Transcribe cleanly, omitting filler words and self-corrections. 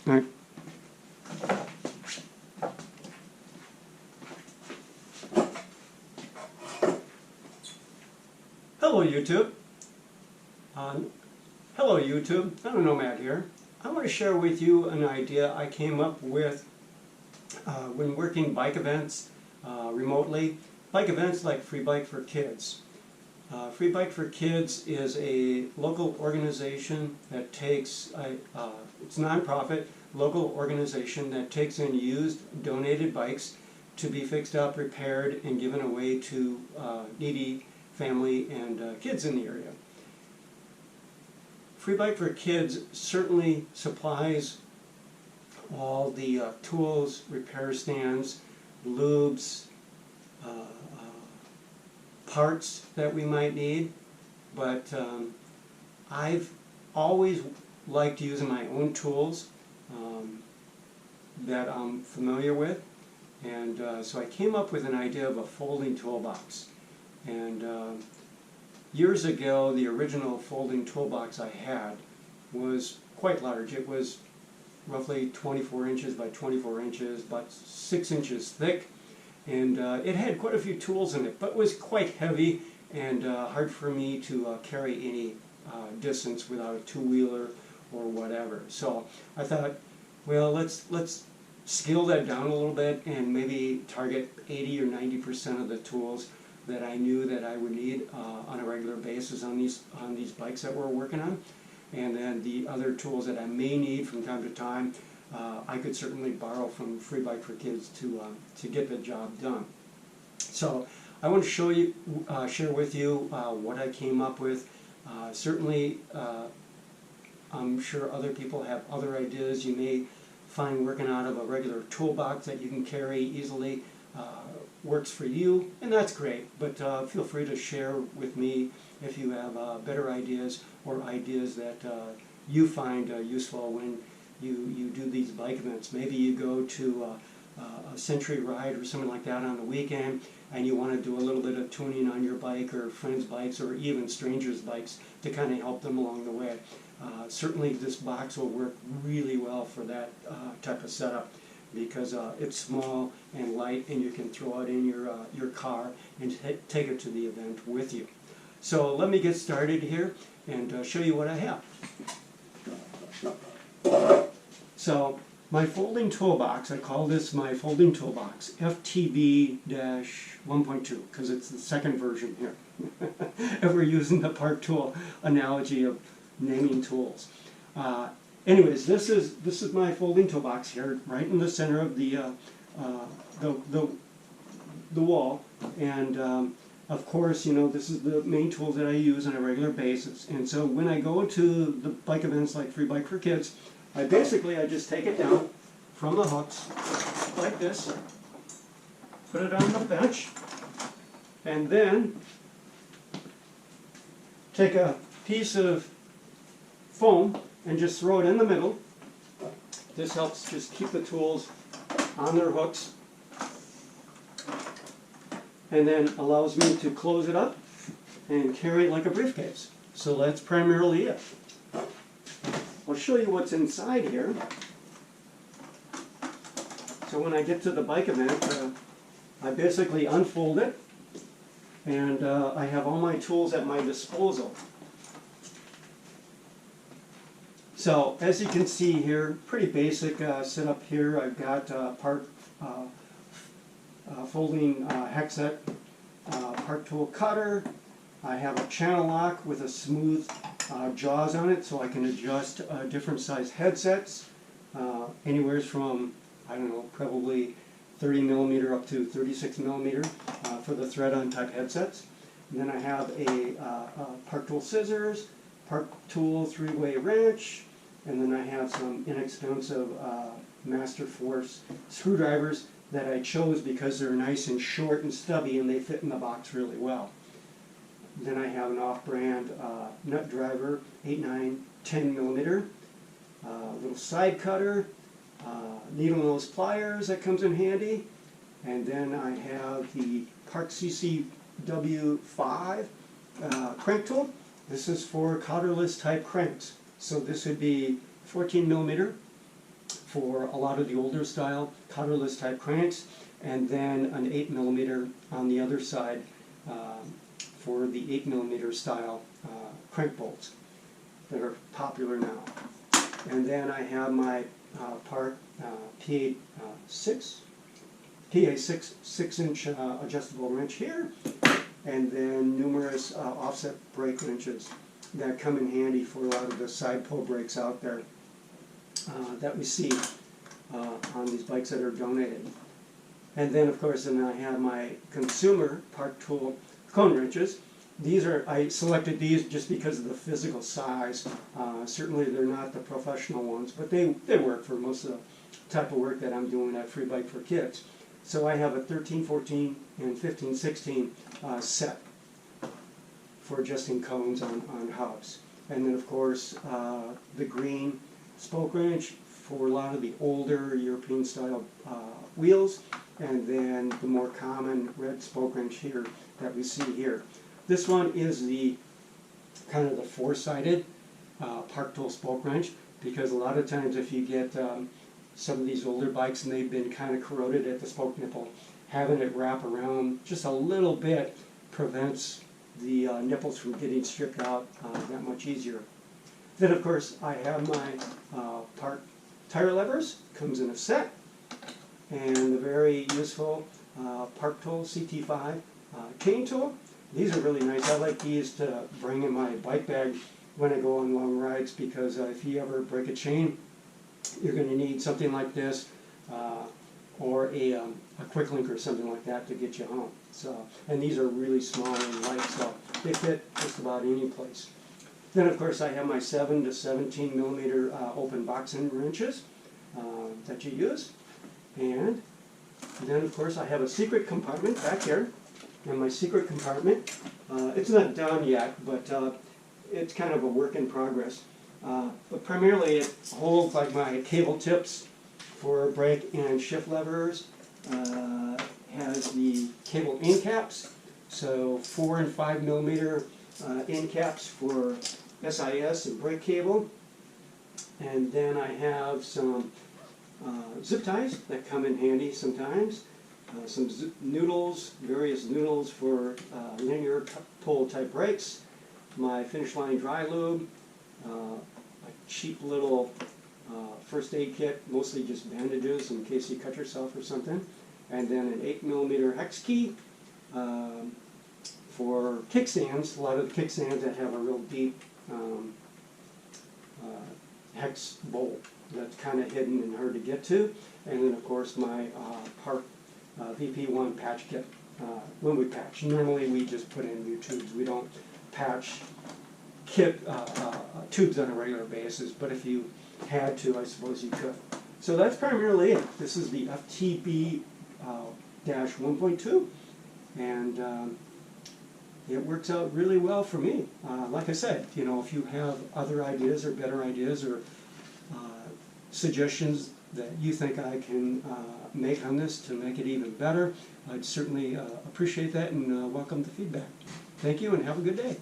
All right. Hello YouTube. Hello YouTube. Nomad here. I want to share with you an idea I came up with when working bike events remotely. Bike events like Free Bike for Kids. Free Bike for Kids is a local organization that takes, it's a non-profit local organization that takes in used donated bikes to be fixed up, repaired, and given away to needy family and kids in the area. Free Bike for Kids certainly supplies all the tools, repair stands, lubes, parts that we might need, but I've always liked using my own tools that I'm familiar with, and so I came up with an idea of a folding toolbox. And years ago, the original folding toolbox I had was quite large. It was roughly 24 inches by 24 inches, about 6 inches thick, and it had quite a few tools in it, but was quite heavy and hard for me to carry any distance without a two-wheeler or whatever. So I thought, well, let's scale that down a little bit and maybe target 80 or 90% of the tools that I knew that I would need on a regular basis on these bikes that we're working on, and then the other tools that I may need from time to time, I could certainly borrow from Free Bike for Kids to get the job done. So I want to show you, share with you what I came up with. Certainly, I'm sure other people have other ideas you may find working out of a regular toolbox that you can carry easily works for you, and that's great, but feel free to share with me if you have better ideas or ideas that you find useful when you do these bike events. Maybe you go to a century ride or something like that on the weekend and you want to do a little bit of tuning on your bike or friends' bikes or even strangers' bikes to kind of help them along the way. Certainly this box will work really well for that type of setup, because it's small and light and you can throw it in your car and take it to the event with you. So let me get started here and show you what I have. So my folding toolbox, I call this my folding toolbox, FTB-1.2, because it's the second version here. If we're using the part tool analogy of naming tools. Anyways, this is my folding toolbox here, right in the center of the wall, and of course, you know, this is the main tool that I use on a regular basis. And so when I go to the bike events like Free Bike for Kids, I just take it down from the hooks like this, put it on the bench, and then take a piece of foam and just throw it in the middle. This helps just keep the tools on their hooks, and then allows me to close it up and carry it like a briefcase. So that's primarily it. I'll show you what's inside here. So when I get to the bike event, I basically unfold it, and I have all my tools at my disposal. So as you can see here, pretty basic setup here. I've got part folding hex set, part tool cutter. I have a channel lock with a smooth jaws on it, so I can adjust different size headsets, anywhere from, I don't know, probably 30 millimeter up to 36 millimeter for the thread-on type headsets. And then I have a part tool scissors, part tool three-way wrench, and then I have some inexpensive Master Force screwdrivers that I chose because they're nice and short and stubby and they fit in the box really well. Then I have an off-brand nut driver, 8, 9, 10 millimeter, little side cutter, needle nose pliers that comes in handy, and then I have the Park CCW5 crank tool. This is for counterless type cranks. So this would be 14 millimeter, for a lot of the older style counterless type cranks, and then an 8mm on the other side for the 8mm style crank bolts that are popular now. And then I have my part PA6 6-inch adjustable wrench here, and then numerous offset brake wrenches that come in handy for a lot of the side pull brakes out there that we see on these bikes that are donated. And then of course I have my consumer part tool cone wrenches. I selected these just because of the physical size. Certainly they're not the professional ones, but they work for most of the type of work that I'm doing at Free Bike for Kids. So I have a 13, 14, and 15, 16 set for adjusting cones on hubs. And then of course the green spoke wrench for a lot of the older European style wheels, and then the more common red spoke wrench here that we see here. This one is the kind of the four-sided park tool spoke wrench, because a lot of times if you get some of these older bikes and they've been kind of corroded at the spoke nipple, having it wrap around just a little bit prevents the nipples from getting stripped out that much easier. Then of course I have my part tire levers, comes in a set, and the very useful park tool CT5 chain tool. These are really nice. I like these to bring in my bike bag when I go on long rides, because if you ever break a chain, you're going to need something like this or a quick link or something like that to get you home. So, and these are really small and light, so they fit just about any place. Then of course I have my 7 to 17mm open box-end wrenches that you use. And then of course I have a secret compartment back here. And my secret compartment, it's not done yet, but it's kind of a work in progress. But primarily it holds like my cable tips for brake and shift levers, has the cable end caps, so 4 and 5mm end caps for SIS and brake cable. And then I have some zip ties that come in handy sometimes. Some noodles, various noodles for linear pull type brakes, my Finish Line dry lube, a cheap little first aid kit, mostly just bandages in case you cut yourself or something, and then an 8mm hex key for kickstands. A lot of the kickstands that have a real deep hex bolt that's kind of hidden and hard to get to, and then of course my Vp1 Patch Kit. When we patch, normally we just put in new tubes. We don't patch tubes on a regular basis, but if you had to, I suppose you could. So that's primarily it. This is the FTB 1.2, and it works out really well for me. Like I said, you know, if you have other ideas or better ideas or suggestions that you think I can make on this to make it even better, I'd certainly appreciate that and welcome the feedback. Thank you and have a good day.